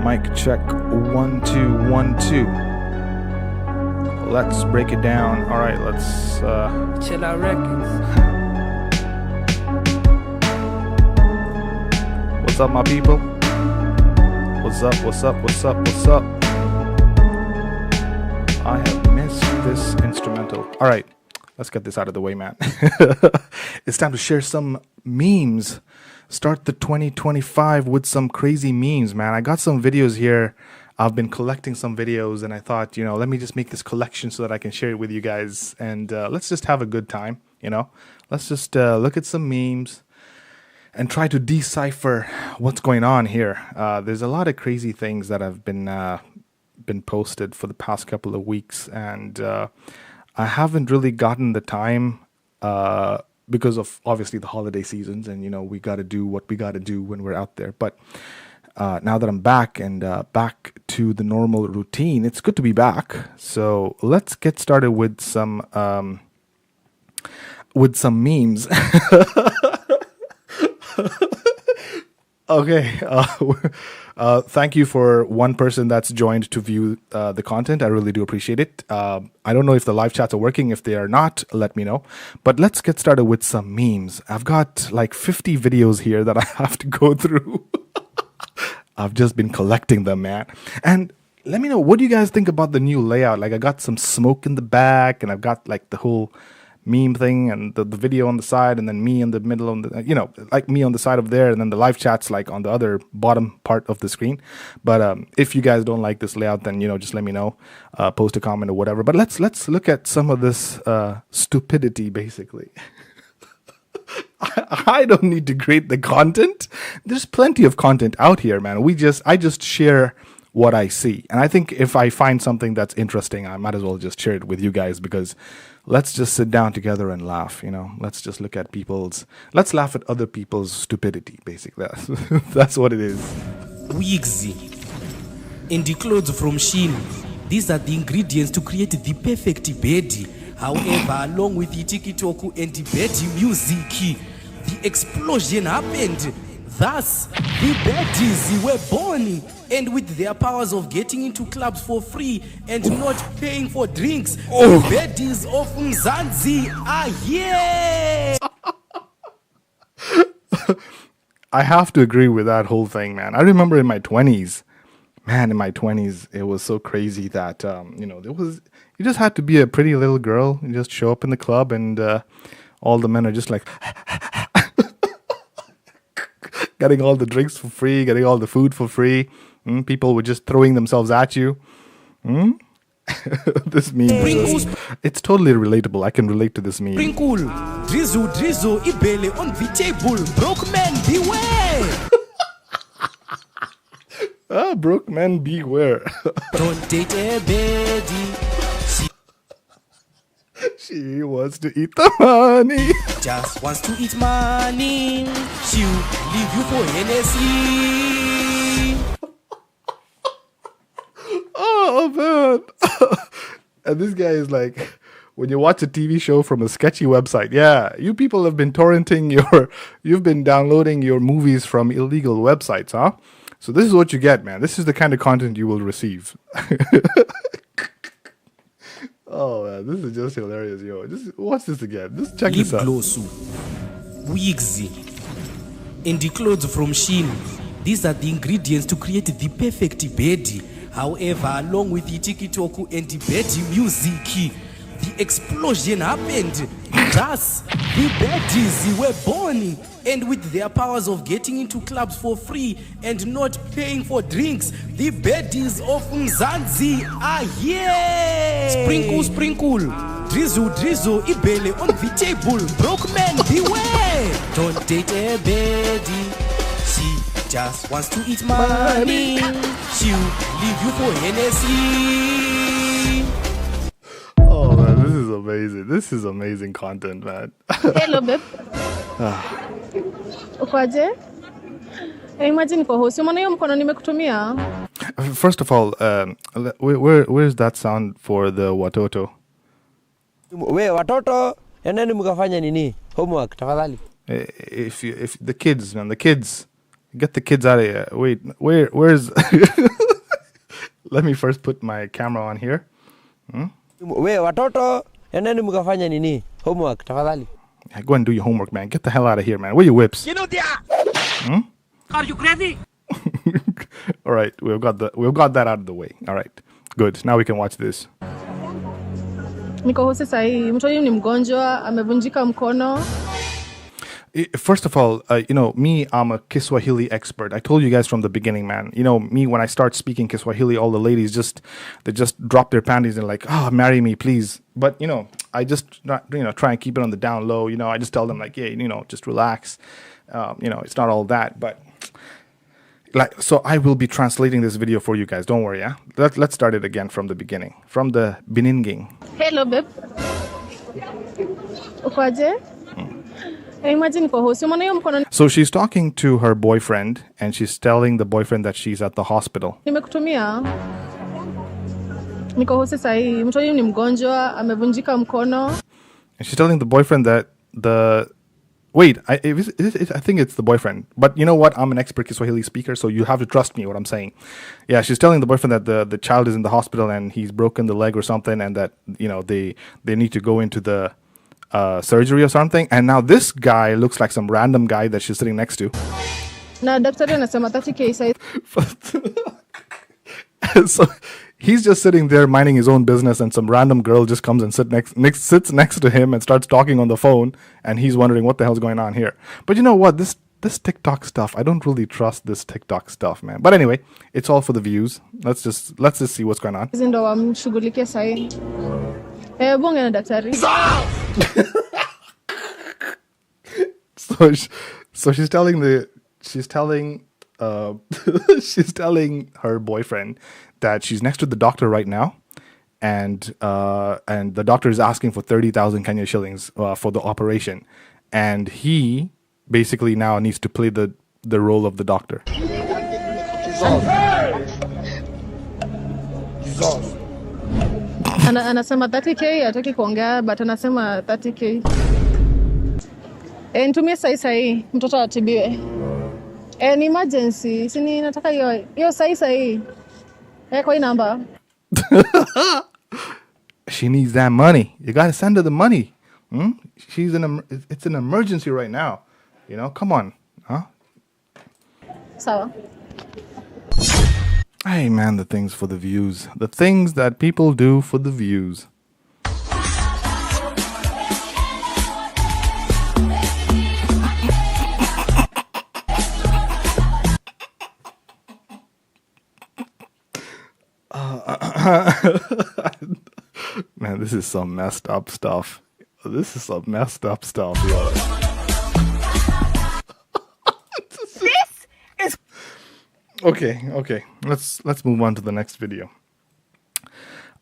Mic check 1 2 1 2. Let's break it down. All right, let's chilloutrecords. What's up, my people? What's up? What's up? What's up? What's up? I have missed this instrumental. All right, let's get this out of the way, man. It's time to share some memes. Start the 2025 with some crazy memes, man. I got some videos here. I've been collecting some videos, and I thought, let me just make this collection so that I can share it with you guys. And let's just have a good time, Let's just look at some memes and try to decipher what's going on here. There's a lot of crazy things that have been posted for the past couple of weeks, and I haven't really gotten the time because of obviously the holiday seasons, and we got to do what we got to do when we're out there. But now that I'm back and back to the normal routine, it's good to be back. So let's get started with some memes. Okay. Thank you for one person that's joined to view the content. I really do appreciate it. I don't know if the live chats are working. If they are not, let me know. But let's get started with some memes. I've got like 50 videos here that I have to go through. I've just been collecting them, man. And let me know, what do you guys think about the new layout? Like, I got some smoke in the back, and I've got like the whole meme thing and the video on the side, and then me in the middle on the like me on the side of there, and then the live chats like on the other bottom part of the screen. But if you guys don't like this layout, then just let me know, post a comment or whatever. But let's look at some of this stupidity, basically. I don't need to create the content. There's plenty of content out here, man. I just share what I see, and I think if I find something that's interesting, I might as well just share it with you guys, because let's just sit down together and laugh, Let's just look at let's laugh at other people's stupidity, basically. That's what it is. Wigs and the clothes from Shein. These are the ingredients to create the perfect bed. However, along with the TikTok and the bed music, the explosion happened. Thus, the baddies were born, and with their powers of getting into clubs for free and not paying for drinks, the baddies of Mzansi are here. I have to agree with that whole thing, man. I remember in my 20s, it was so crazy that, you just had to be a pretty little girl and just show up in the club, and all the men are just like, getting all the drinks for free, getting all the food for free. People were just throwing themselves at you. This meme, it's totally relatable. I can relate to this meme. Sprinkle, drizzle, ibele on the table. Broke men, beware. Broke men, beware. Don't date a baddie. She wants to eat the money. Just wants to eat money. She'll leave you for Hennessy. Oh, man. And this guy is like, when you watch a TV show from a sketchy website, yeah, you people have been you've been downloading your movies from illegal websites, huh? So this is what you get, man. This is the kind of content you will receive. Oh, man, this is just hilarious, yo. Just watch this again. Just check this out. Wigs and the clothes from Shein. These are the ingredients to create the perfect bed. However, along with the TikTok and the bed music, the explosion happened. Thus, the baddies were born, and with their powers of getting into clubs for free and not paying for drinks, the baddies of Mzansi are here. Sprinkle, drizzle, ibele on the table. Broke men, beware. Don't date a baddie. She just wants to eat money. She'll leave you for Hennessy. Oh, man, this is amazing. This is amazing content, man. Hello, babe. Ukoje? Imagine kwa hosi. Umeona hiyo mkono nimekutumia? First of all, where's that sound for the watoto? We watoto, endeni mkafanya nini? Homework, tafadhali. If the kids, man, the kids, Get the kids out of here. Wait, where's... Let me first put my camera on here. We watoto, endeni mkafanya nini? Homework, tafadhali. Yeah, go and do your homework, man. Get the hell out of here, man. Where are your whips? You know Are you crazy? All right, we've got that out of the way. All right, good. Now we can watch this. Niko hosi sahi. Mtu huyu ni mgonjwa, amevunjika mkono. First of all, me, I'm a Kiswahili expert. I told you guys from the beginning, man. Me, when I start speaking Kiswahili, all the ladies they just drop their panties and like, marry me, please. But, I just, try and keep it on the down low. I just tell them like, yeah, just relax. It's not all that. But, so I will be translating this video for you guys. Don't worry, yeah? Let's start it again from the beginning. From the Beninging. Hello, babe. Ukwaje? Imagine niko hosi. Umeona hiyo mkono So she's talking to her boyfriend, and she's telling the boyfriend that she's at the hospital. nimekutumia. Niko hosi sahi. Mtu huyu ni mgonjwa, amevunjika mkono. And she's telling the boyfriend that I think it's the boyfriend. But you know what? I'm an expert Kiswahili speaker, so you have to trust me what I'm saying. Yeah, she's telling the boyfriend that the child is in the hospital and he's broken the leg or something, and that they need to go into the surgery or something. And now this guy looks like some random guy that she's sitting next to. Na daktari anasema 30k sahi. So he's just sitting there minding his own business, and some random girl just comes and sits next to him and starts talking on the phone, and he's wondering what the hell's going on here. But you know what? This TikTok stuff, I don't really trust this TikTok stuff, man. But anyway, it's all for the views. Let's just see what's going on. Hizi ndo wamshughulikie sahi. Bonge na daktari. So she's telling she's telling her boyfriend that she's next to the doctor right now, and the doctor is asking for 30,000 Kenya shillings for the operation, and he basically now needs to play the role of the doctor. Anasema 30k, hataki kuongea, but anasema 30k. Nitumie sahi mtoto atibiwe. Ni emergency. Sini nataka hiyo sahi. Kwa hii namba. She needs that money. You got to send her the money. It's an emergency right now. Come on. Huh? Sawa. Hey, man, the things for the views. The things that people do for the views. Man, this is some messed up stuff. Yo. This is Okay. Let's move on to the next video.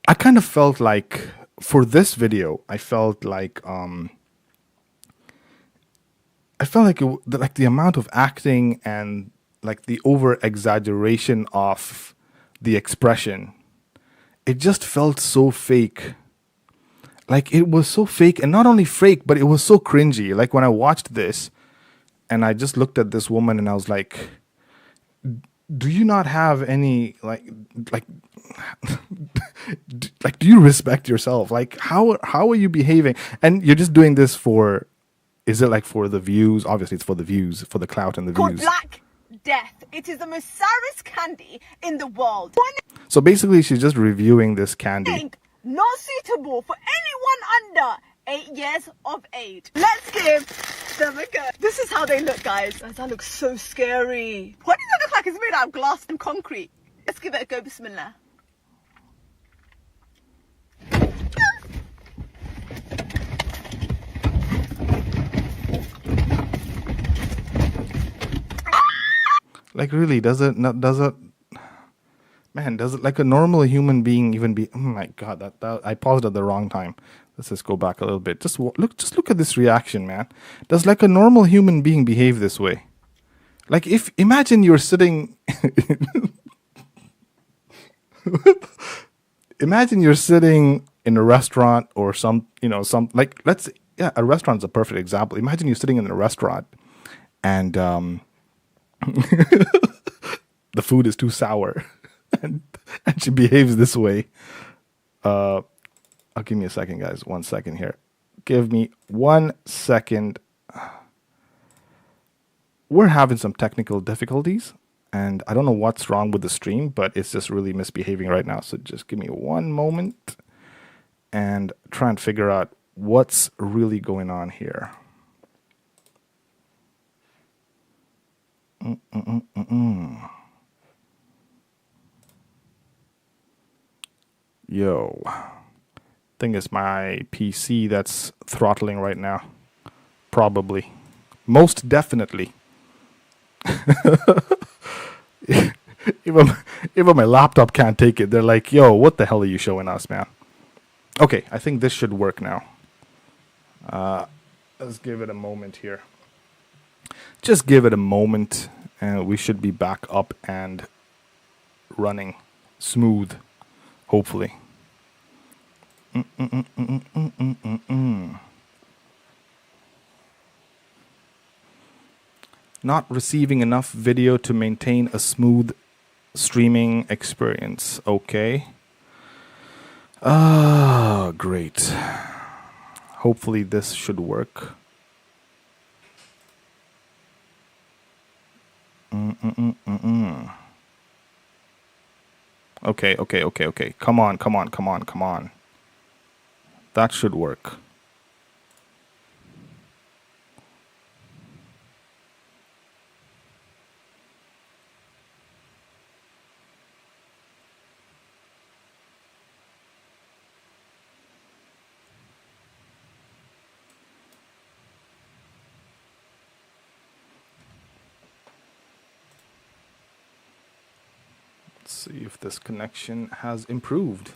I kind of felt like for this video, I felt like the amount of acting and like the over exaggeration of the expression, it just felt so fake. Like it was so fake, and not only fake, but it was so cringy. Like when I watched this and I just looked at this woman and I was like, do you not have any like do you respect yourself? Like how are you behaving? And you're just doing this for, is it like for the views? Obviously it's for the views, for the clout and the called views. Black Death. It is the most sourest candy in the world. So basically she's just reviewing this candy. Think not suitable for anyone under 8 years of age. Let's give them a go. This is how they look, guys. That looks so scary. What does it look like? It's made out of glass and concrete. Let's give it a go. Bismillah. Like really, does it like a normal human being even be? Oh my god, that I paused at the wrong time. Let's just go back a little bit. Just look at this reaction, man. Does like a normal human being behave this way? Like imagine you're sitting imagine you're sitting in a restaurant or a restaurant's a perfect example. Imagine you're sitting in a restaurant and The food is too sour, and she behaves this way. Give me a second, guys. 1 second here. Give me 1 second. We're having some technical difficulties, and I don't know what's wrong with the stream, but it's just really misbehaving right now. So just give me 1 moment and try and figure out what's really going on here. Yo, think it's my PC that's throttling right now. Probably. Most definitely. Even my laptop can't take it. They're like, yo, what the hell are you showing us, man? Okay, I think this should work now. Let's give it a moment here. Just give it a moment, and we should be back up and running smooth, hopefully. Not receiving enough video to maintain a smooth streaming experience. Okay. Great. Hopefully this should work. Okay. Come on. That should work. Let's see if this connection has improved.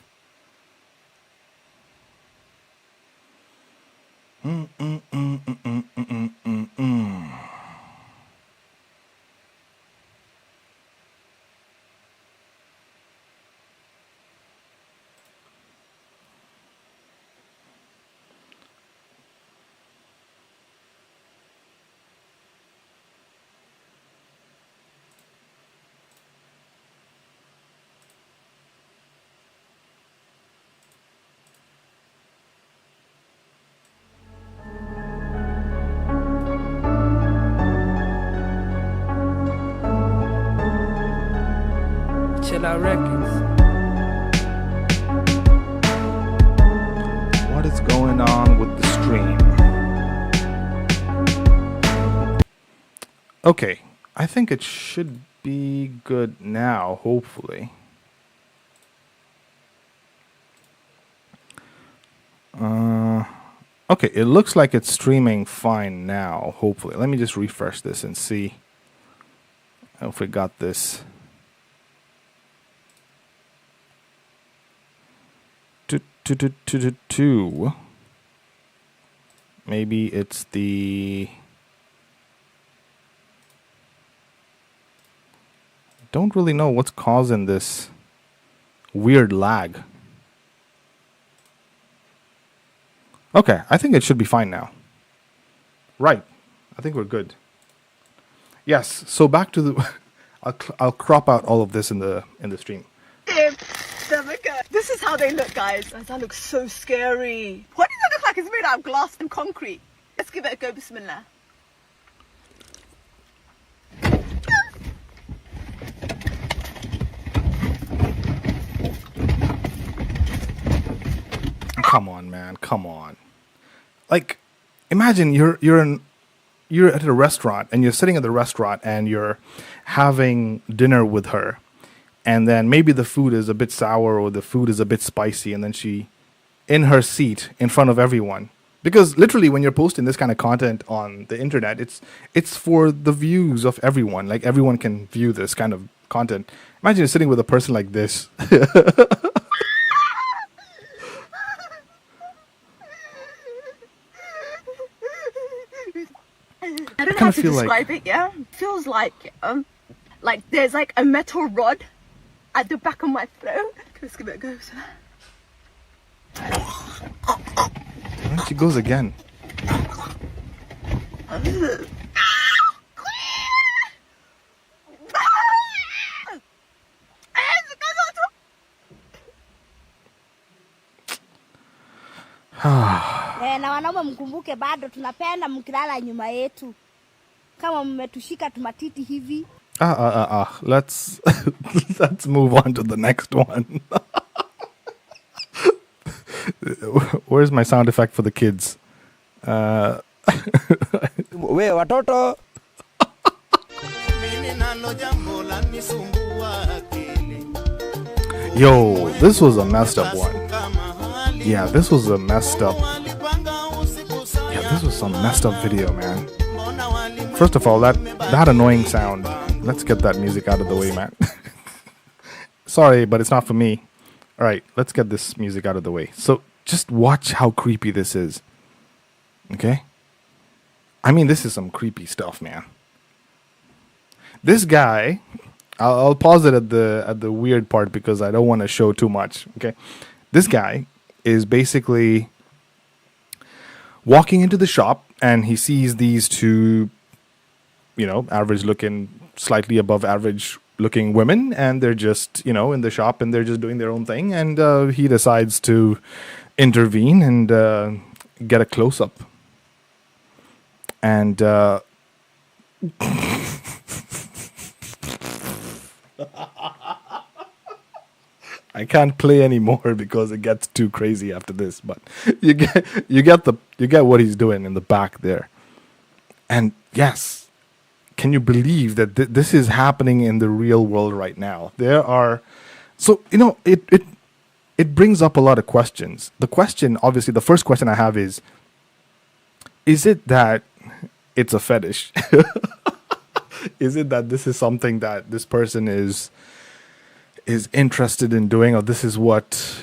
Records. What is going on with the stream? Okay, I think it should be good now, hopefully. Okay, it looks like it's streaming fine now, hopefully. Let me just refresh this and see if we got this. Maybe it's the... Don't really know what's causing this weird lag. Okay, I think it should be fine now. Right, I think we're good. Yes, so back to the... I'll crop out all of this in the stream. This is how they look, guys. That looks so scary. What does it look like? It's made out of glass and concrete. Let's give it a go, bismillah. Come on, man. Come on. Like, imagine you're at a restaurant and you're sitting at the restaurant and you're having dinner with her. And then maybe the food is a bit sour or the food is a bit spicy. And then she, in her seat, in front of everyone. Because literally when you're posting this kind of content on the internet, it's for the views of everyone. Like everyone can view this kind of content. Imagine you're sitting with a person like this. I don't know how to describe it, yeah? It feels like there's like a metal rod at the back of my throat. Let's give it a go. And she goes again. Na wanaume mkumbuke bado tunapenda mkilala nyuma yetu. Kama mmetushika tumatiti hivi. Let's let's move on to the next one. Where's my sound effect for the kids? We watoto. Yo, this was a messed up one. Yeah, this was a messed up. Yeah, this was some messed up video, man. First of all, that annoying sound. Let's get that music out of the way, man. Sorry, but it's not for me. All right, let's get this music out of the way. So just watch how creepy this is. Okay? I mean, this is some creepy stuff, man. This guy, I'll pause it at the weird part because I don't want to show too much. Okay? This guy is basically walking into the shop and he sees these two, average looking, slightly above average looking women, and they're just, in the shop and they're just doing their own thing. And he decides to intervene and get a close up. And I can't play anymore because it gets too crazy after this. But you get what he's doing in the back there. And yes, can you believe that this is happening in the real world right now? There are, so it brings up a lot of questions. The question, obviously, the first question I have is it that it's a fetish? Is it that this is something that this person is interested in doing, or this is what,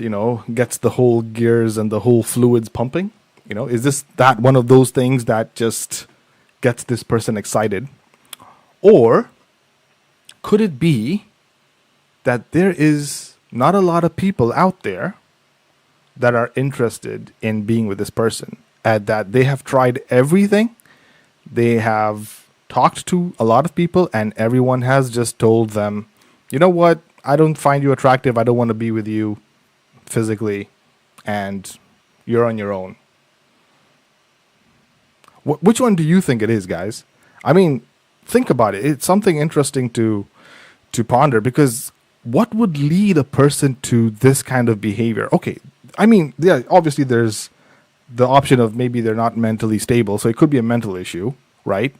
gets the whole gears and the whole fluids pumping? Is this that one of those things that just gets this person excited? Or could it be that there is not a lot of people out there that are interested in being with this person, and that they have tried everything? They have talked to a lot of people and everyone has just told them, you know what, I don't find you attractive, I don't want to be with you physically, and you're on your own. Which one do you think it is, guys? I mean, think about it. It's something interesting to ponder, because what would lead a person to this kind of behavior? Okay, I mean, yeah, obviously there's the option of maybe they're not mentally stable, so it could be a mental issue, right?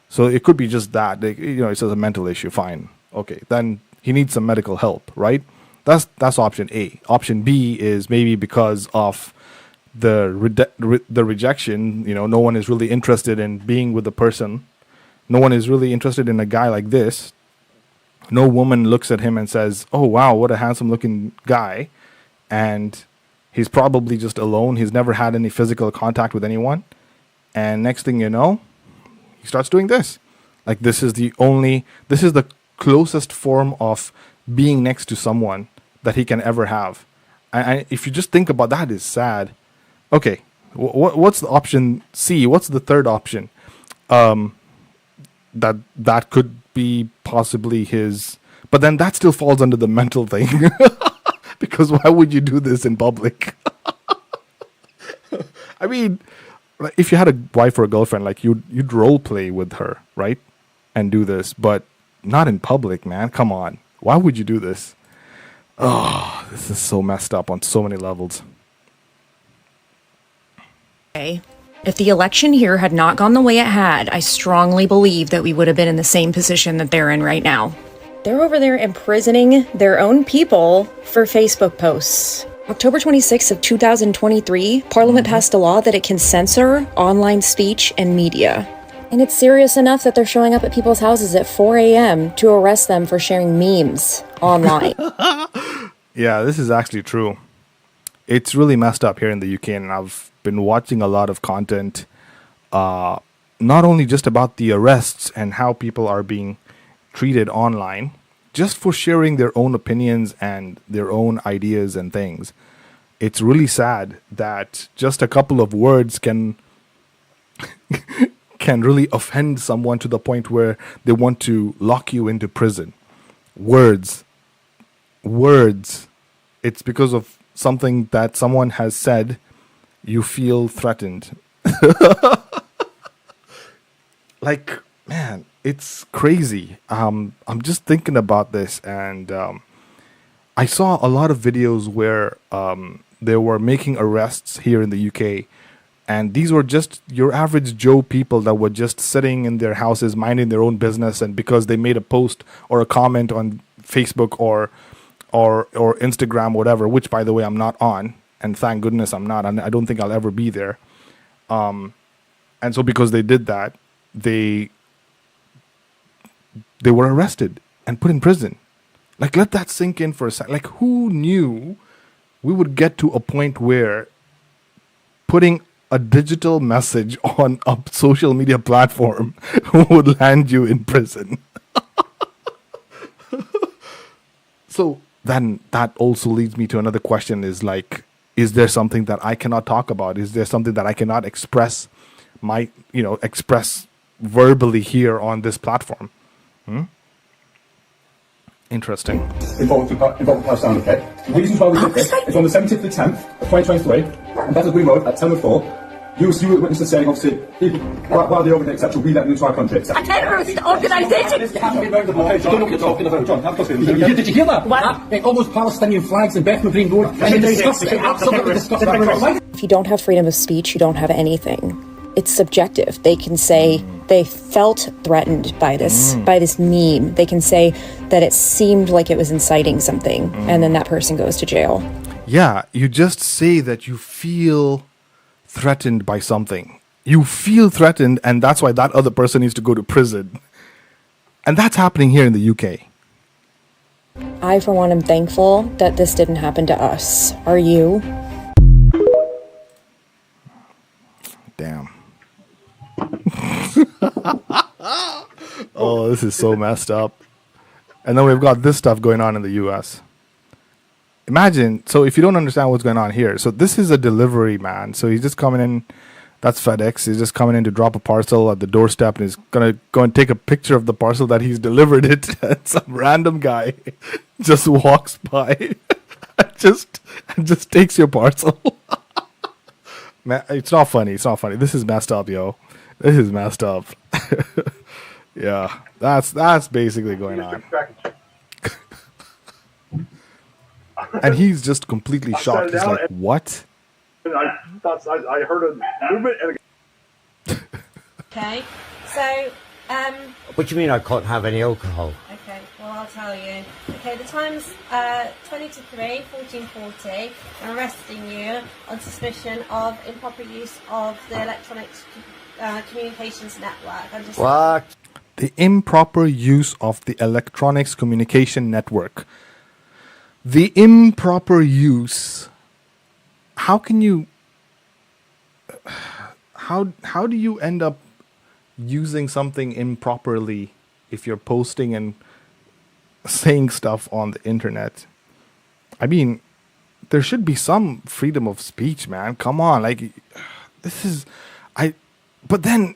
So it could be just that, it says a mental issue, fine. Okay, then he needs some medical help, right? That's option A. Option B is maybe because of the rejection. No one is really interested in being with the person. No one is really interested in a guy like this. No woman looks at him and says, oh wow, what a handsome looking guy. And he's probably just alone. He's never had any physical contact with anyone. And next thing you know, he starts doing this. Like, this is the closest form of being next to someone that he can ever have. And if you just think about that, is sad. Okay, what's the option C? What's the third option? That could be possibly his, but then that still falls under the mental thing. Because why would you do this in public? I mean, if you had a wife or a girlfriend, like you'd role play with her, right? And do this, but not in public, man. Come on. Why would you do this? Oh, this is so messed up on so many levels. If the election here had not gone the way it had, I strongly believe that we would have been in the same position that they're in right now. They're over there imprisoning their own people for Facebook posts. October 26th of 2023, Parliament passed a law that it can censor online speech and media. And it's serious enough that they're showing up at people's houses at 4 a.m. to arrest them for sharing memes online. Yeah, this is actually true. It's really messed up here in the UK, and I've been watching a lot of content, not only just about the arrests and how people are being treated online, just for sharing their own opinions and their own ideas and things. It's really sad that just a couple of words can really offend someone to the point where they want to lock you into prison. Words. It's because of something that someone has said, you feel threatened. Like, man, it's crazy. I'm just thinking about this, and I saw a lot of videos where they were making arrests here in the UK, and these were just your average Joe people that were just sitting in their houses minding their own business, and because they made a post or a comment on Facebook or Instagram, whatever, which by the way I'm not on, and thank goodness I'm not, and I don't think I'll ever be there. And so because they did that, they were arrested and put in prison. Like, let that sink in for a second. Like, who knew we would get to a point where putting a digital message on a social media platform would land you in prison? So then that also leads me to another question, is like, is there something that I cannot talk about? Is there something that I cannot express express verbally here on this platform? Interesting. Involved with sound effect. The reasons why we did this is on the 17th of the 10th of 2023, and Bethel's Green Road at 10:04. You were witness to saying, obviously, people, while they're over there, etc., we let them into our country, etc. A terrorist organisation! You don't know what you're talking about, John. Did you hear that? What? All those Palestinian flags in Bethnal Green Road. Absolutely disgusting. If you don't have freedom of speech, you don't have anything. It's subjective. They can say they felt threatened by this meme. They can say that it seemed like it was inciting something, and then that person goes to jail. Yeah, you just say that you feel threatened by something. You feel threatened, and that's why that other person needs to go to prison. And that's happening here in the UK. I, for one, am thankful that this didn't happen to us. Are you? Damn. Oh, this is so messed up. And then we've got this stuff going on in the US. Imagine, so if you don't understand what's going on here, so this is a delivery man. So he's just coming in, that's FedEx. He's just coming in to drop a parcel at the doorstep, and he's going to go and take a picture of the parcel that he's delivered it. And some random guy just walks by and just takes your parcel. Man, it's not funny. It's not funny. This is messed up, yo. This is messed up. Yeah, that's basically going on. And he's just completely shocked. He's like, what? I heard a movement and Okay, so, What do you mean I can't have any alcohol? okay, well, I'll tell you. Okay, the time's 20 to 3, 14:40. I'm arresting you on suspicion of improper use of the electronic communications network. I'm just What? The improper use of the electronics communication network. The improper use. How can you? How do you end up using something improperly if you're posting and saying stuff on the internet? I mean, there should be some freedom of speech, man. Come on, like, this is, but then,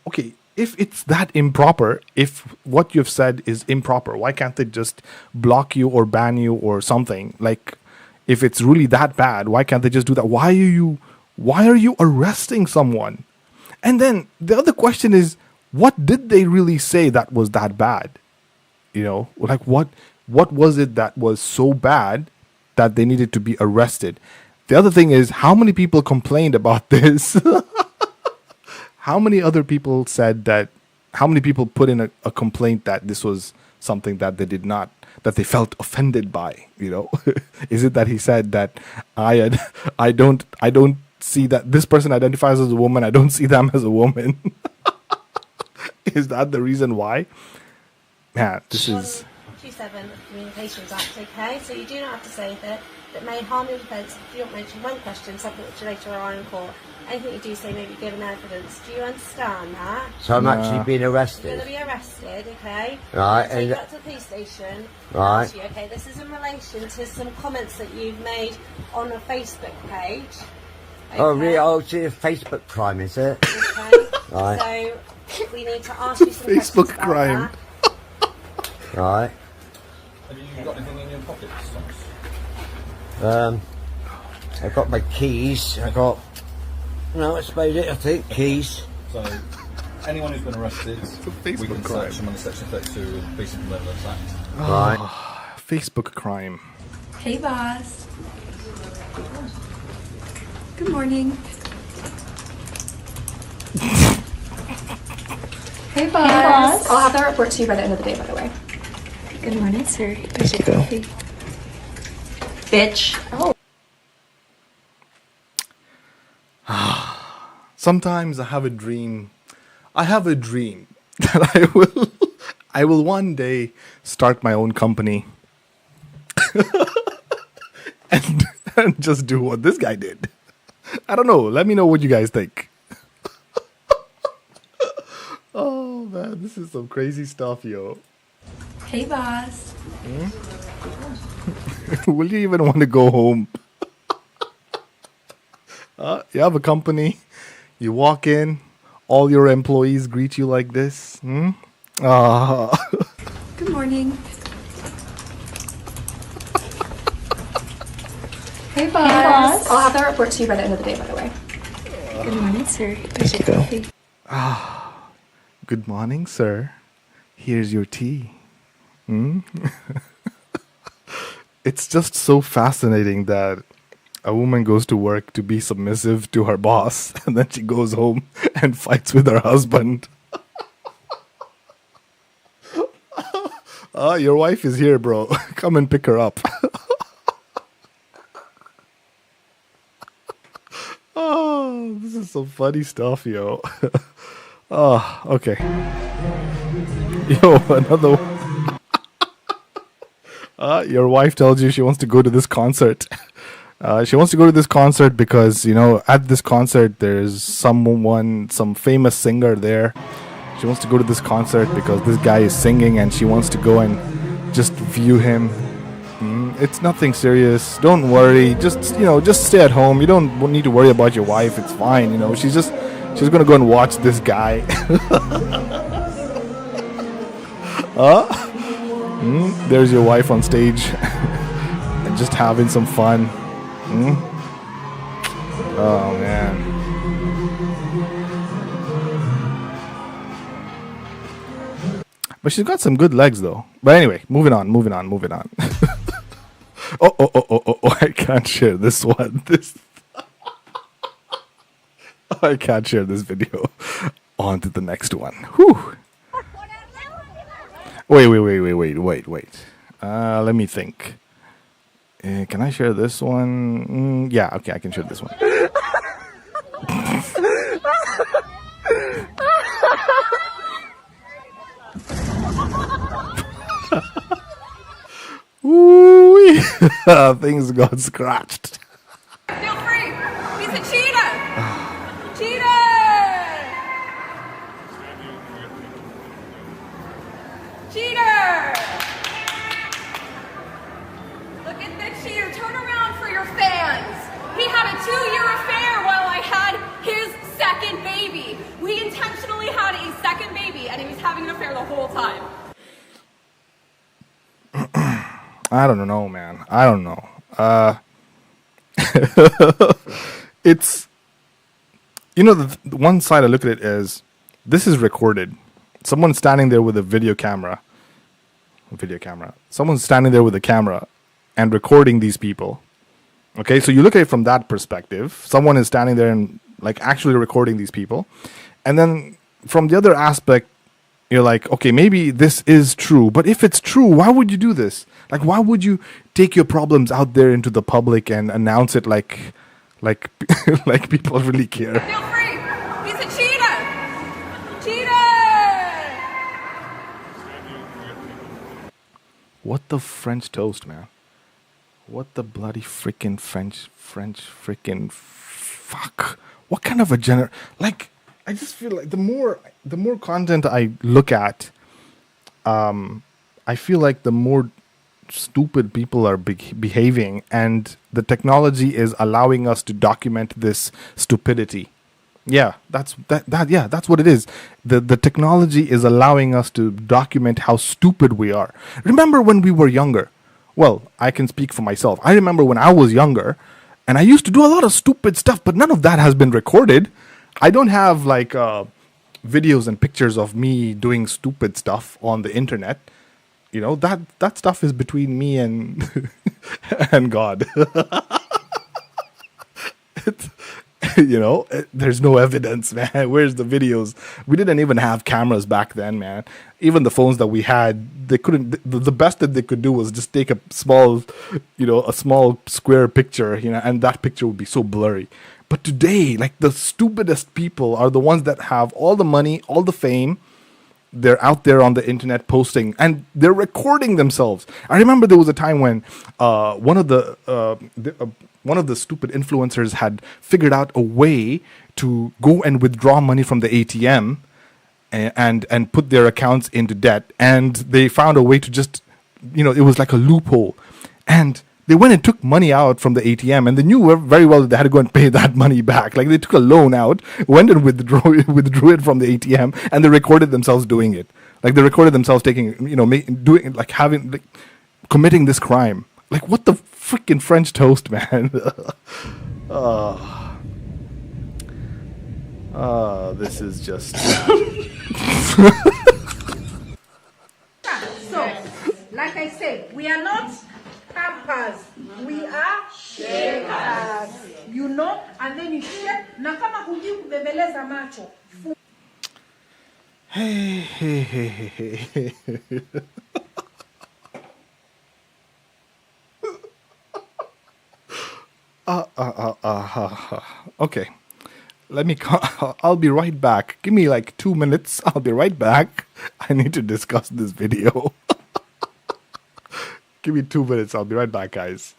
okay, if it's that improper, if what you've said is improper, why can't they just block you or ban you or something? Like, if it's really that bad, why can't they just do that? Why are you arresting someone? And then the other question is, what did they really say that was that bad? Like, what was it that was so bad that they needed to be arrested? The other thing is, how many people complained about this? How many other people said that? How many people put in a complaint that this was something that they did not, that they felt offended by? Is it that he said that I don't see that this person identifies as a woman, I don't see them as a woman? Is that the reason why? Man, this is 27 of the Communications Act, okay? So you do not have to say that may harm your defence if you don't mention one question, something which you later are in court. Anything you do say may be given evidence. Do you understand that? So I'm actually being You're arrested. going to be arrested, okay? Right, So you and- got to the police station. Right. Ask you, okay, this is in relation to some comments that you've made on a Facebook page. Okay? Oh, really? Oh, it's a Facebook crime, is it? Okay. Right. So we need to ask you some Facebook questions about crime. that. Right. have you got anything in your pockets? I've got my keys. I've got No, it's about it, I think. Keys. So, anyone who's been arrested, we Facebook can crime. search them under Section 32 of the Basic Criminal Act. Right. Facebook crime. Hey, boss. Good morning. Hey, boss. I'll have that report to you by the end of the day, by the way. Good morning, sir. Let's go. Bitch. Oh. Sometimes I have a dream. I have a dream that I will one day start my own company and just do what this guy did. I don't know. Let me know what you guys think. Oh man, this is some crazy stuff, yo. Hey, boss. Will you even want to go home? You have a company. You walk in, all your employees greet you like this. Good morning. Hey, boss. I'll have that report to you by the end of the day, by the way. Good morning, sir. Let's go. Good morning, sir. Here's your tea. It's just so fascinating that a woman goes to work to be submissive to her boss, and then she goes home and fights with her husband. Your wife is here, bro. Come and pick her up. Oh, this is some funny stuff, yo. Oh, okay. Yo, another one. Your wife tells you she wants to go to this concert. She wants to go to this concert because, you know, at this concert there's some famous singer there. She wants to go to this concert because this guy is singing and she wants to go and just view him. It's nothing serious. Don't worry. Just stay at home. You don't need to worry about your wife. It's fine. You know, she's gonna go and watch this guy. There's your wife on stage and just having some fun. Oh man. But she's got some good legs though. But anyway, moving on. Oh, I can't share this one. I can't share this video. On to the next one. Whew. Wait. Let me think. Can I share this one? Yeah, okay, I can share this one. Ooh, things got scratched. Feel free. He's a cheetah. Cheetah. Cheater! Look at the cheater. Turn around for your fans. He had a 2-year affair while I had his second baby. We intentionally had a second baby, and he was having an affair the whole time. I don't know, man. I don't know. It's, you know, the one side I look at it is, this is recorded. Someone's standing there with a video camera. Someone's standing there with a camera and recording these people. Okay, so you look at it from that perspective. Someone is standing there and like actually recording these people. And then from the other aspect, you're like, okay, maybe this is true. But if it's true, why would you do this? Like, why would you take your problems out there into the public and announce it like like people really care? Feel free. He's a cheetah. Cheetah. What the French toast, man? What the bloody freaking French freaking fuck? What kind of a like? I just feel like the more content I look at, I feel like the more stupid people are behaving, and the technology is allowing us to document this stupidity. Yeah, that's what it is. The technology is allowing us to document how stupid we are. Remember when we were younger? Well, I can speak for myself. I remember when I was younger, And I used to do a lot of stupid stuff, but none of that has been recorded. I don't have like videos and pictures of me doing stupid stuff on the internet. You know, that stuff is between me and and God. You know, there's no evidence, man. Where's the videos? We didn't even have cameras back then, man. Even the phones that we had, they couldn't. The best that they could do was just take a small, a small square picture, and that picture would be so blurry. But today, like, the stupidest people are the ones that have all the money, all the fame. They're out there on the internet posting, and they're recording themselves. I remember there was a time when one of the stupid influencers had figured out a way to go and withdraw money from the ATM and put their accounts into debt. And they found a way to just, it was like a loophole. And they went and took money out from the ATM, and they knew very well that they had to go and pay that money back. Like, they took a loan out, went and withdrew it from the ATM, and they recorded themselves doing it. Like, they recorded themselves taking, committing this crime. Like, what the freaking French toast, man? This is just... So, like I said, we are not campers. We are shakers. You know, and then you shake. Na kama hujui kubembeleza macho. Hey. Okay. I'll be right back. Give me like 2 minutes. I'll be right back. I need to discuss this video. Give me 2 minutes. I'll be right back, guys.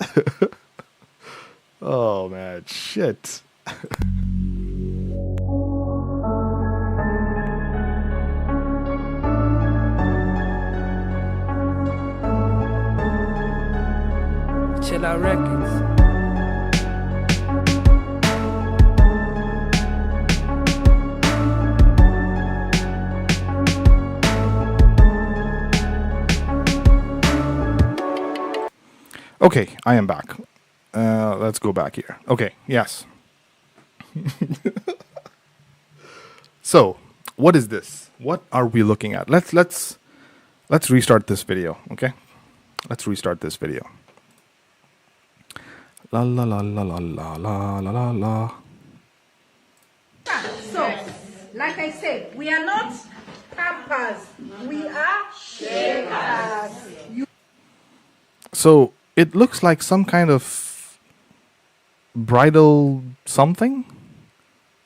Oh, man. Shit. Chilloutrecords. Okay, I am back. Let's go back here. Okay, yes. So, what is this? What are we looking at? Let's restart this video, okay? Let's restart this video. La la la la la la la la la. So, like I said, we are not campers. We are shakers. So, it looks like some kind of bridal something.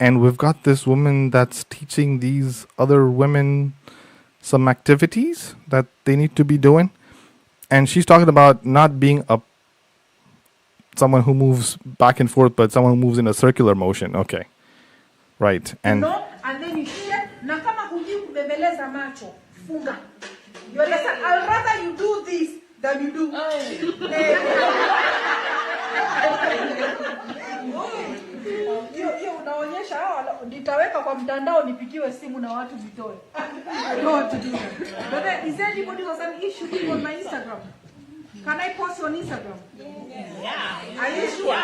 And we've got this woman that's teaching these other women some activities that they need to be doing. And she's talking about not being someone who moves back and forth, but someone who moves in a circular motion. Okay. Right. And and then you shake. Na kama hujui kubembeleza macho, funga. You understand? I'd rather you do this than you do. Hiyo unaonyesha nitaweka kwa mtandao nipigiwe simu na watu vitoe. I don't want to do that. But then, is there anybody who has an issue on my Instagram? Can I post on Instagram? Yeah. Are you sure?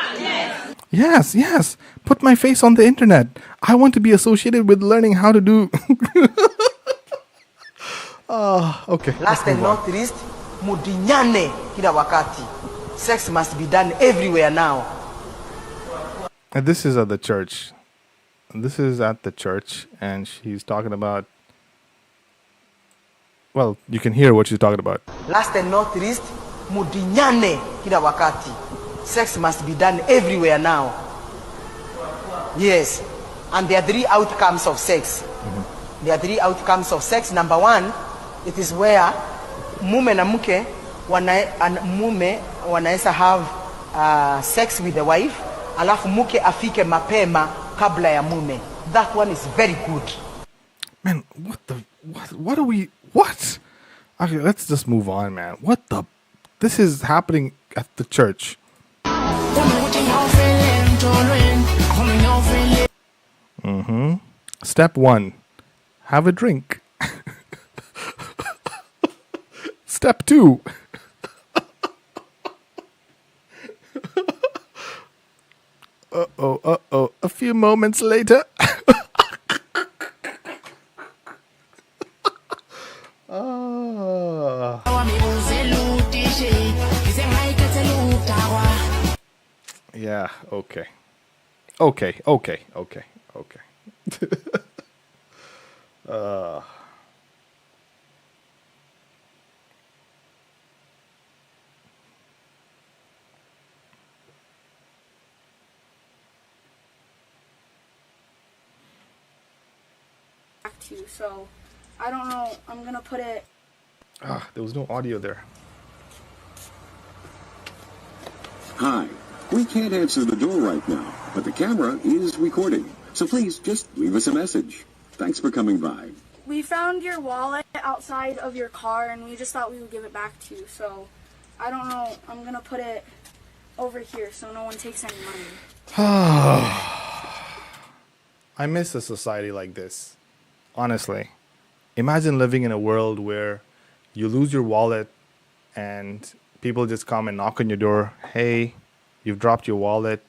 Yes. Put my face on the internet. I want to be associated with learning how to do... Okay. Last and not least, mudinyane kila wakati. Sex must be done everywhere now. And this is at the church. And she's talking about... Well, you can hear what she's talking about. Last and not least, mudinyane kila wakati. Sex must be done everywhere now. Yes. And there are 3 outcomes of sex. Mm-hmm. There are 3 outcomes of sex. Number 1, it is where mume na mke mume wanaweza have sex with the wife, alafu mke afike mapema kabla ya mume. That one is very good. Man, what are we... What? Okay, let's just move on, man. What the... This is happening at the church. Mm-hmm. Step 1. Have a drink. Step 2. Uh-oh. A few moments later. Oh. Yeah, okay. uh, back to you, so I don't know. I'm gonna put it. There was no audio there. Hi. We can't answer the door right now, but the camera is recording. So please just leave us a message. Thanks for coming by. We found your wallet outside of your car, and we just thought we would give it back to you. So I don't know. I'm gonna put it over here so no one takes any money. I miss a society like this. Honestly. Imagine living in a world where you lose your wallet and people just come and knock on your door. Hey, you've dropped your wallet.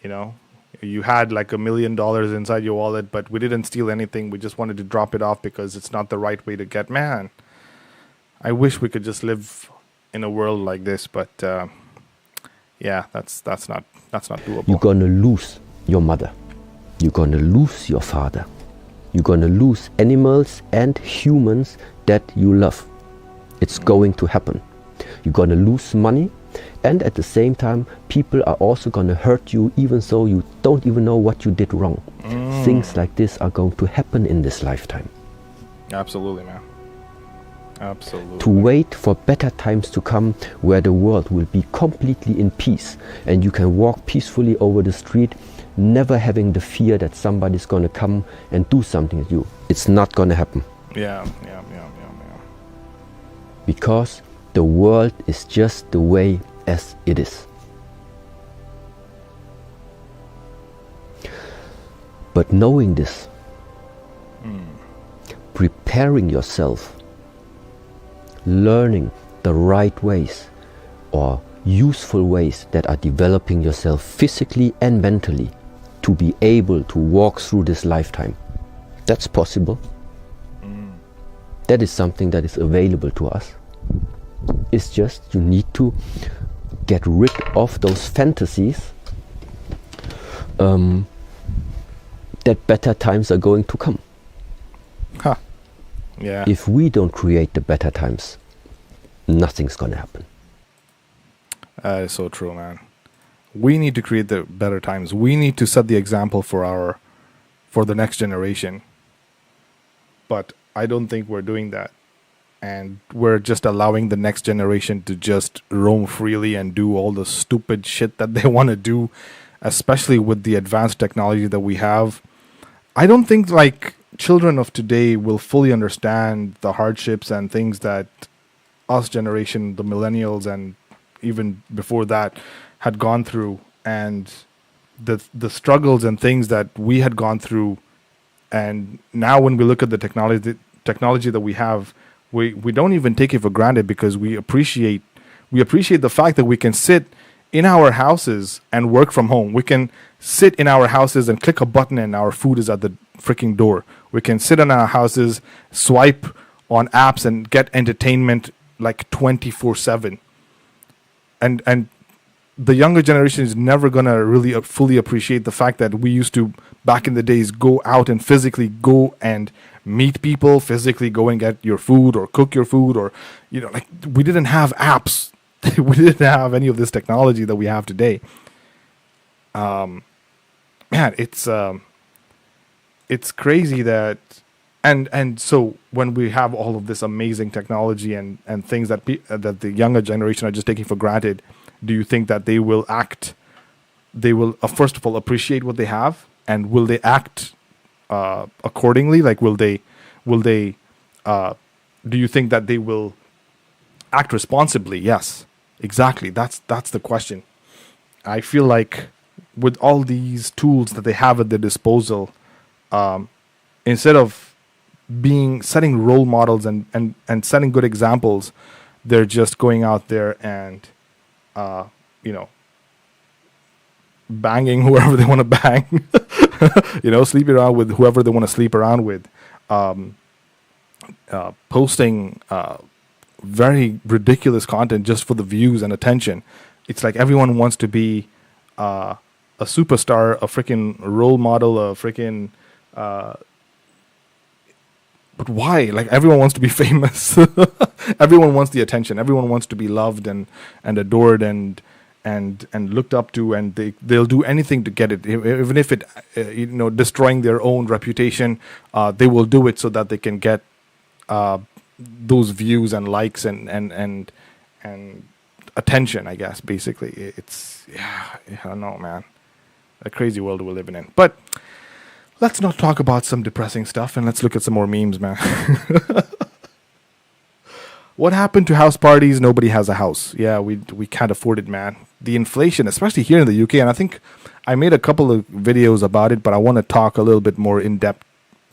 You know, you had like $1 million inside your wallet, but we didn't steal anything. We just wanted to drop it off because it's not the right way to get. Man, I wish we could just live in a world like this, but yeah, that's not doable. You're gonna lose your mother. You're gonna lose your father. You're gonna lose animals and humans that you love. It's going to happen. You're gonna lose money, and at the same time, people are also gonna hurt you, even though you don't even know what you did wrong. Things like this are going to happen in this lifetime. Absolutely, man. Absolutely. To wait for better times to come where the world will be completely in peace and you can walk peacefully over the street, never having the fear that somebody's going to come and do something to you. It's not going to happen. Yeah. Because the world is just the way as it is. But knowing this, preparing yourself, learning the right ways or useful ways that are developing yourself physically and mentally to be able to walk through this lifetime. That's possible. That is something that is available to us. It's just you need to get rid of those fantasies that better times are going to come. Yeah. If we don't create the better times, nothing's going to happen. That is so true, man. We need to create the better times. We need to set the example for the next generation. But I don't think we're doing that. And we're just allowing the next generation to just roam freely and do all the stupid shit that they want to do, especially with the advanced technology that we have. I don't think like children of today will fully understand the hardships and things that us generation, the millennials, and even before that had gone through, and the struggles and things that we had gone through. And now when we look at the technology that we have, we don't even take it for granted, because we appreciate the fact that we can sit in our houses and work from home. We can sit in our houses and click a button and our food is at the freaking door. We can sit in our houses, swipe on apps and get entertainment like 24/7. And the younger generation is never going to really fully appreciate the fact that we used to, back in the days, go out and physically go and meet people, physically go and get your food or cook your food, or, like, we didn't have apps. We didn't have any of this technology that we have today. Man, it's crazy that, and so when we have all of this amazing technology and things that that the younger generation are just taking for granted, do you think that they will first of all appreciate what they have, and will they act accordingly? Like, will they do you think that they will act responsibly? Yes, exactly. That's the question. I feel like with all these tools that they have at their disposal, instead of setting role models and setting good examples, they're just going out there and banging whoever they want to bang, sleeping around with whoever they want to sleep around with, posting very ridiculous content just for the views and attention. It's like everyone wants to be a superstar, a freaking role model, a freaking. But why? Like, everyone wants to be famous. Everyone wants the attention. Everyone wants to be loved and adored and looked up to, and they'll do anything to get it, even if it destroying their own reputation. They will do it so that they can get those views and likes and attention, I guess. Basically, I don't know, man. A crazy world we're living in. But let's not talk about some depressing stuff, and let's look at some more memes, man. What happened to house parties? Nobody has a house. Yeah, we can't afford it, man. The inflation, especially here in the UK, and I think I made a couple of videos about it, but I want to talk a little bit more in depth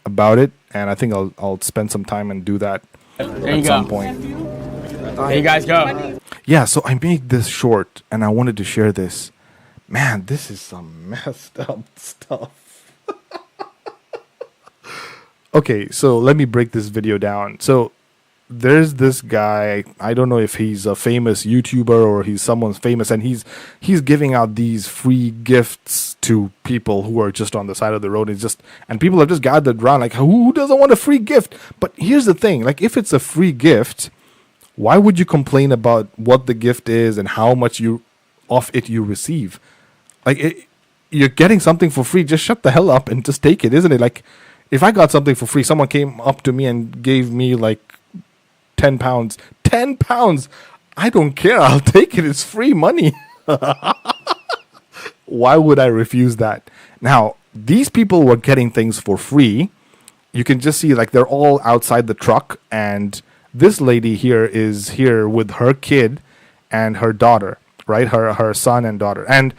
about it, and I think I'll spend some time and do that at some point. There you guys go. Yeah, so I made this short, and I wanted to share this. Man, this is some messed up stuff. Okay, so let me break this video down. So there's this guy, I don't know if he's a famous YouTuber or he's someone famous, and he's giving out these free gifts to people who are just on the side of the road. And people have just gathered around like, who doesn't want a free gift? But here's the thing, like, if it's a free gift, why would you complain about what the gift is and how much of it you receive? Like, you're getting something for free, just shut the hell up and just take it, isn't it? Like, if I got something for free, someone came up to me and gave me like 10 pounds. 10 pounds! I don't care. I'll take it. It's free money. Why would I refuse that? Now, these people were getting things for free. You can just see, like, they're all outside the truck. And this lady here is here with her kid and her daughter, right? Her son and daughter. And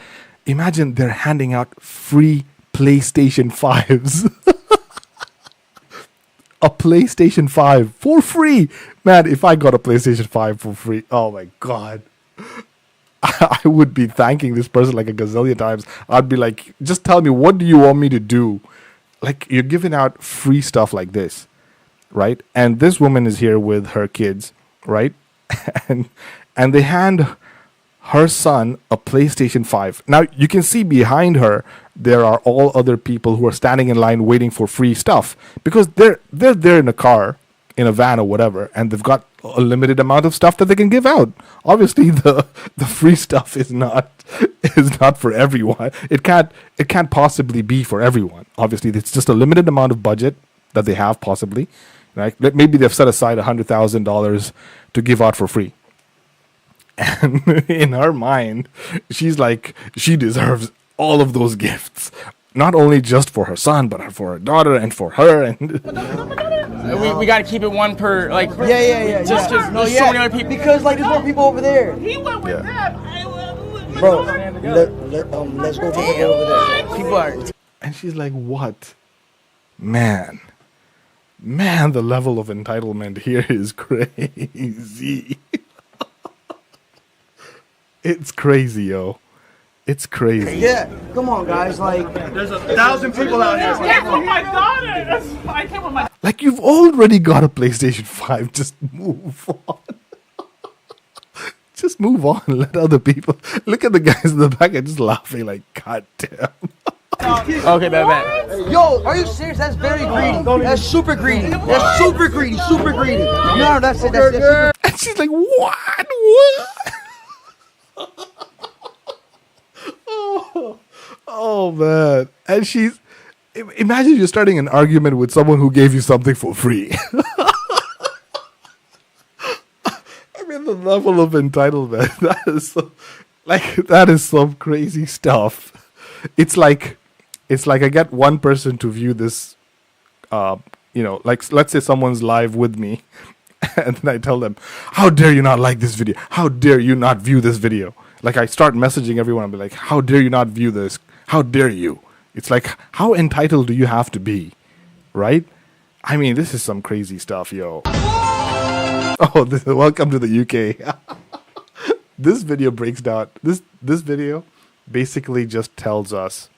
imagine they're handing out free PlayStation 5s. A PlayStation 5 for free. Man, if I got a PlayStation 5 for free, oh my God. I would be thanking this person like a gazillion times. I'd be like, just tell me, what do you want me to do? Like, you're giving out free stuff like this, right? And this woman is here with her kids, right? and they hand her son a PlayStation 5. Now, you can see behind her, there are all other people who are standing in line waiting for free stuff because they're there in a car, in a van or whatever, and they've got a limited amount of stuff that they can give out. Obviously, the free stuff is not for everyone. It can't possibly be for everyone. Obviously, it's just a limited amount of budget that they have, possibly. Right? Maybe they've set aside $100,000 to give out for free. And in her mind, she's like, she deserves all of those gifts. Not only just for her son, but for her daughter and for her. And we got to keep it one per, like... Yeah. Just because there's so many other people. Because, like, there's more people over there. He went with them. Bro, let's go take over there. People are... And she's like, what? Man, the level of entitlement here is crazy. It's crazy, yo. It's crazy. Yeah, come on, guys. Like, there's 1,000 people out here. Yeah, with my daughter. I came with my. Like, you've already got a PlayStation 5. Just move on. Just move on. Let other people. Look at the guys in the back and just laughing like, God damn. Okay, bad. Yo, are you serious? That's very greedy. That's super greedy. That's super greedy. Super greedy. No, that's it. That's super. And she's like, what? Oh man. And she's, imagine you're starting an argument with someone who gave you something for free. I mean, the level of entitlement, that is some crazy stuff. It's like I get one person to view this, like, let's say someone's live with me, and then I tell them, how dare you not like this video? How dare you not view this video? Like, I start messaging everyone and be like, how dare you not view this? How dare you? It's like, how entitled do you have to be? Right? I mean, this is some crazy stuff, yo. Oh, welcome to the UK. This video breaks down. This video basically just tells us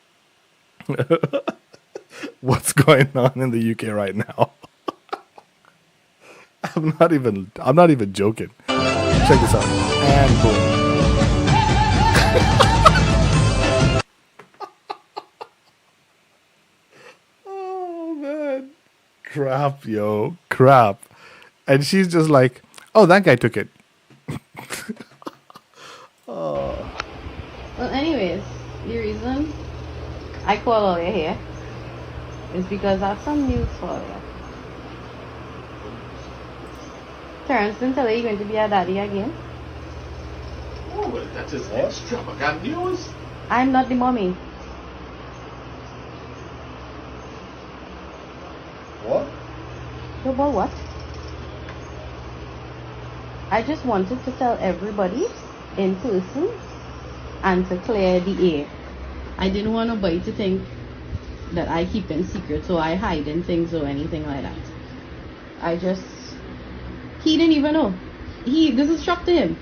what's going on in the UK right now. I'm not even joking. Check this out. And boom. Oh man. Crap, yo. Crap. And she's just like, oh, that guy took it. Well, anyways, the reason I call all you here is because I have some news for you. Terrence didn't tell you you're going to be a daddy again. Oh, well, that is extravagant news. I'm not the mommy. What? About what? I just wanted to tell everybody in person and to clear the air. I didn't want nobody to think that I keep in secret, so I hide in things or anything like that. He didn't even know. This is shock to him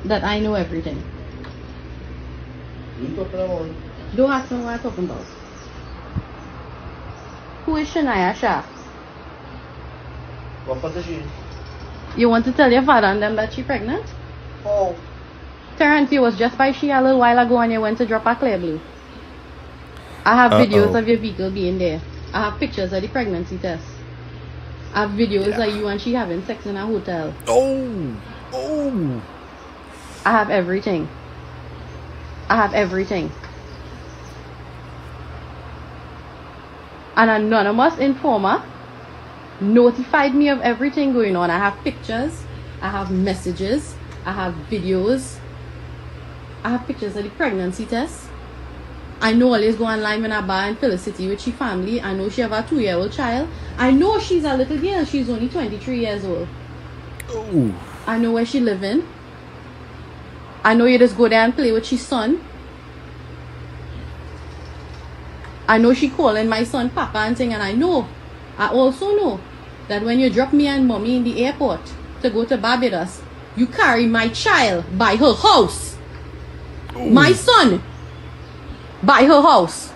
that I know everything. Don't ask me what I'm talking about. Who is Shania Shah? What is she? You want to tell your father and them that she's pregnant? Oh. Terrence, you was just by she a little while ago and you went to drop a clear blue. I have videos of your vehicle being there. I have pictures of the pregnancy test. I have videos of you and she having sex in a hotel. Oh. I have everything. An anonymous informer notified me of everything going on. I have pictures, I have messages, I have videos, I have pictures of the pregnancy test. I know always go online in a bar in Felicity with she family. I know she have a 2-year-old child. I know she's a little girl. She's only 23 years old. Oh. I know where she living. I know you just go there and play with she's son. I know she calling my son Papa and thing, and I also know that when you drop me and mommy in the airport to go to Barbados, you carry my child by her house. Ooh. My son by her house.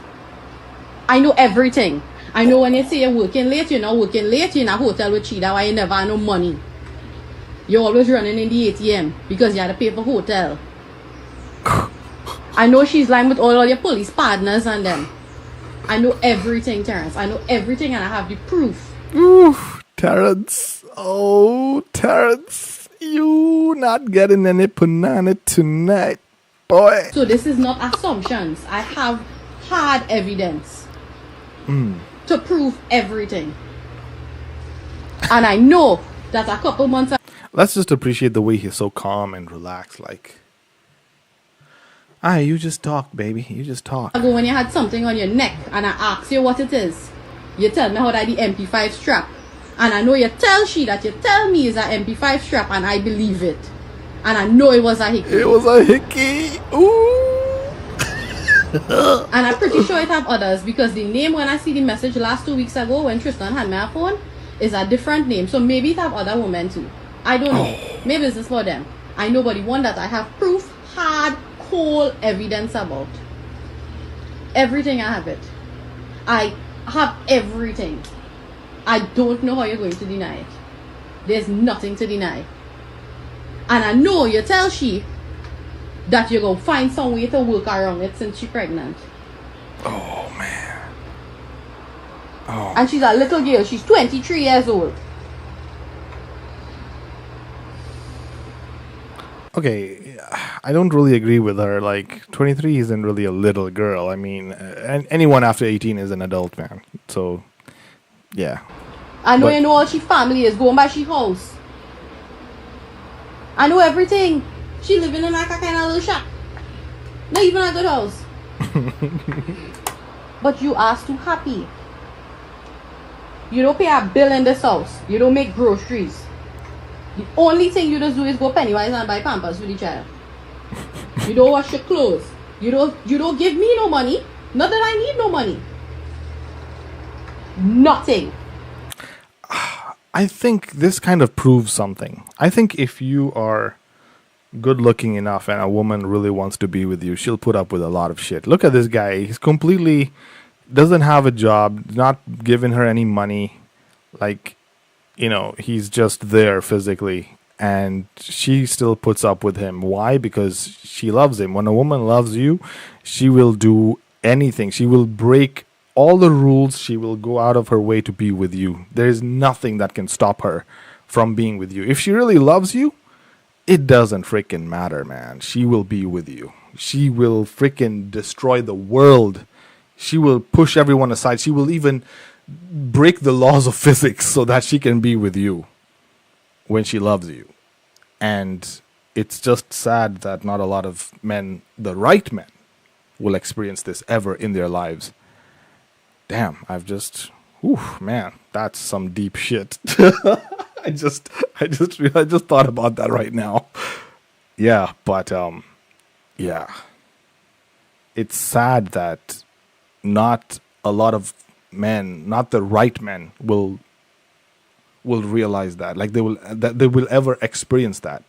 I know everything. I know when you say you're working late, you're not working late, you're in a hotel with Cheetah where you never have no money. You're always running in the ATM because you had to pay for hotel. I know she's lying with all your police partners and them. I know everything, Terrence. I know everything and I have the proof. Oof, Terrence. Oh, Terrence. You not getting any punani tonight, boy. So this is not assumptions. I have hard evidence to prove everything. And I know that a couple months ago, let's just appreciate the way he's so calm and relaxed, like, you just talk, baby. You just talk. When you had something on your neck and I asked you what it is, you tell me how that the MP5 strap. And I know you tell me it's a MP5 strap and I believe it. And I know it was a hickey. It was a hickey. Ooh. And I'm pretty sure it have others because the name when I see the message last 2 weeks ago when Tristan had my phone is a different name. So maybe it have other women too. I don't know. Maybe it's just for them. I know, but the one that I have proof, hard, cold evidence about. Everything I have it. I have everything. I don't know how you're going to deny it. There's nothing to deny. And I know you tell she that you're going to find some way to work around it since she's pregnant. Oh, man. Oh. And she's a little girl. She's 23 years old. Okay, I don't really agree with her. Like, 23 isn't really a little girl. I mean, anyone after 18 is an adult, man. So, yeah. I know you know all she family is going by she house. I know everything. She living in like a kind of little shack. Not even a good house. But you are too happy. You don't pay a bill in this house. You don't make groceries. The only thing you just do is go Pennywise and buy Pampers for the child. You don't wash your clothes. You don't give me no money. Not that I need no money. Nothing. I think this kind of proves something. I think if you are good looking enough and a woman really wants to be with you, she'll put up with a lot of shit. Look at this guy. He's completely doesn't have a job, not giving her any money. Like, you know, he's just there physically. And she still puts up with him. Why? Because she loves him. When a woman loves you, she will do anything. She will break all the rules. She will go out of her way to be with you. There is nothing that can stop her from being with you. If she really loves you, it doesn't freaking matter, man. She will be with you. She will freaking destroy the world. She will push everyone aside. She will even break the laws of physics so that she can be with you when she loves you. And it's just sad that not a lot of men, the right men, will experience this ever in their lives. Damn, man, that's some deep shit. I just thought about that right now. Yeah, but yeah. It's sad that not a lot of men, not the right men, will realize that. Like they will ever experience that.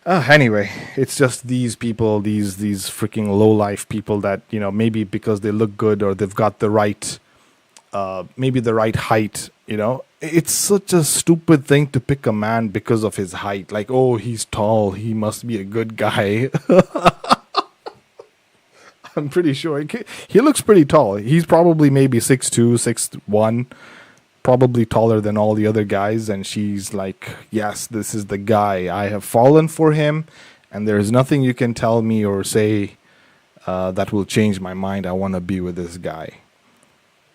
Anyway, it's just these people, these freaking low life people that, you know, maybe because they look good or they've got the right, maybe the right height, you know. It's such a stupid thing to pick a man because of his height. Like, oh, he's tall, he must be a good guy. I'm pretty sure he looks pretty tall. He's probably maybe 6'2", 6'1", probably taller than all the other guys, and she's like, yes, this is the guy. I have fallen for him, and there's nothing you can tell me or say that will change my mind. I want to be with this guy.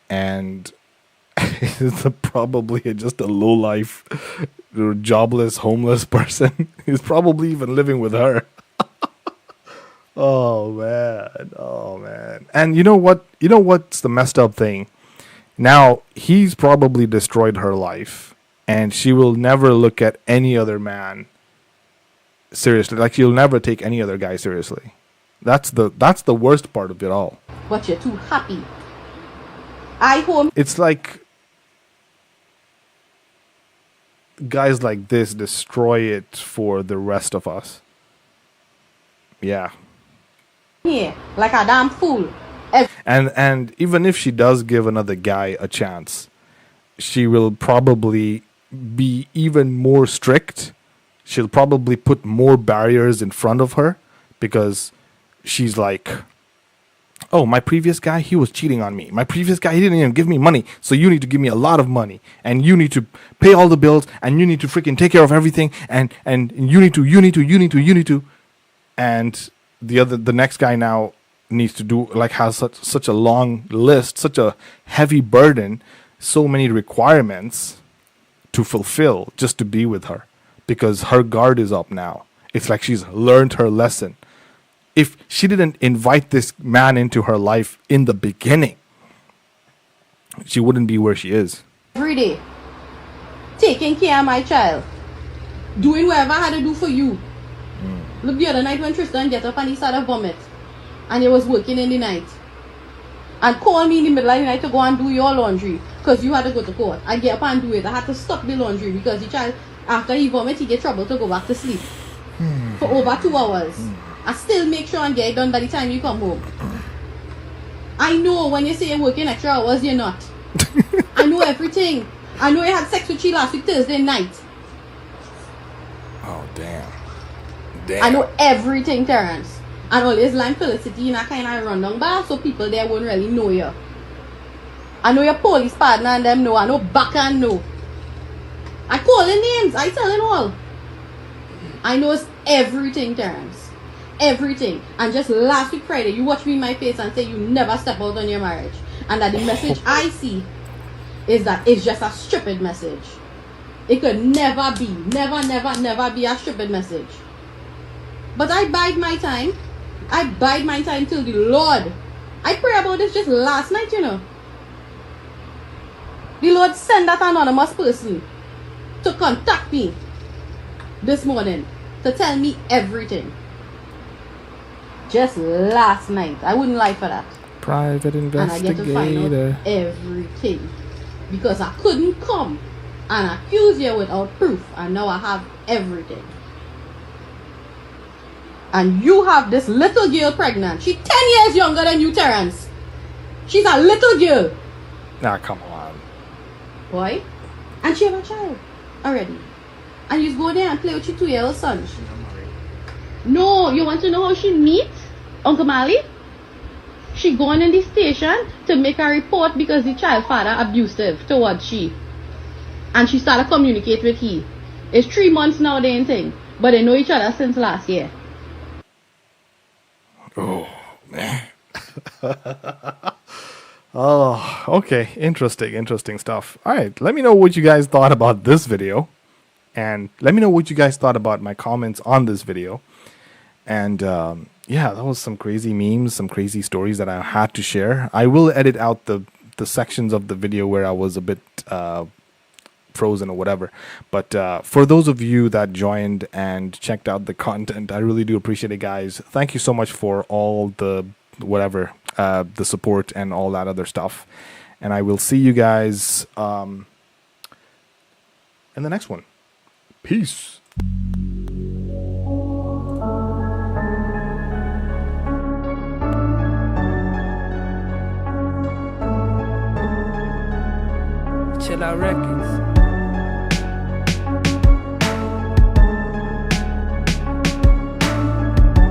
And he's probably just a low-life, jobless, homeless person. He's probably even living with her. Oh man. And you know what's the messed up thing? Now, he's probably destroyed her life, and she will never look at any other man seriously. Like, she'll never take any other guy seriously. That's the worst part of it all. But you're too happy. It's like guys like this destroy it for the rest of us. Yeah. Yeah, like a damn fool. And even if she does give another guy a chance, she will probably be even more strict. She'll probably put more barriers in front of her because she's like, oh, my previous guy, he was cheating on me. My previous guy, he didn't even give me money. So you need to give me a lot of money. And you need to pay all the bills. And you need to freaking take care of everything. And you need to. And the next guy now needs to do, like, has such a long list, such a heavy burden, so many requirements to fulfill just to be with her, because her guard is up now. It's like she's learned her lesson. If she didn't invite this man into her life in the beginning, she wouldn't be where she is. Every day, taking care of my child, doing whatever I had to do for you. Look, the other night when Tristan get up and he started vomit, and he was working in the night, and call me in the middle of the night to go and do your laundry because you had to go to court. I get up and do it. I had to stop the laundry because the child, after he vomit, he get trouble to go back to sleep for over 2 hours. I still make sure and get it done by the time you come home. I know when you say you're working extra hours, you're not. I know everything. I know you had sex with she last week Thursday night. Oh, damn. I know everything, Terrence. And always line Felicity in a kind of rundown bar so people there won't really know you. I know your police partner and them know. I know Baka know. I call in names. I tell them all. I know everything, Terrence. Everything. And just last week Friday, you watch me in my face and say you never step out on your marriage. And that the message I see is that it's just a stupid message. It could never be, never be a stupid message. But I bide my time. I bide my time till the Lord. I pray about this just last night, you know. The Lord sent that anonymous person to contact me this morning to tell me everything. Just last night. I wouldn't lie for that. Private investigator. And I get to find out everything. Because I couldn't come and accuse you without proof. And now I have everything. And you have this little girl pregnant. She's 10 years younger than you, Terrence. She's a little girl. Nah, come on. Boy. And she have a child already. And you go there and play with your 2-year-old son. No, you want to know how she meet Uncle Mali? She gone in the station to make a report because the child father abusive towards she. And she started communicate with he. It's 3 months now they ain't thing. But they know each other since last year. Oh, man. Oh, okay. Interesting stuff. All right. Let me know what you guys thought about this video. And let me know what you guys thought about my comments on this video. And yeah, that was some crazy memes, some crazy stories that I had to share. I will edit out the sections of the video where I was a bit frozen or whatever. But for those of you that joined and checked out the content, I really do appreciate it, guys. Thank you so much for all the whatever, the support and all that other stuff. And I will see you guys in the next one. Peace. Chill Out Records.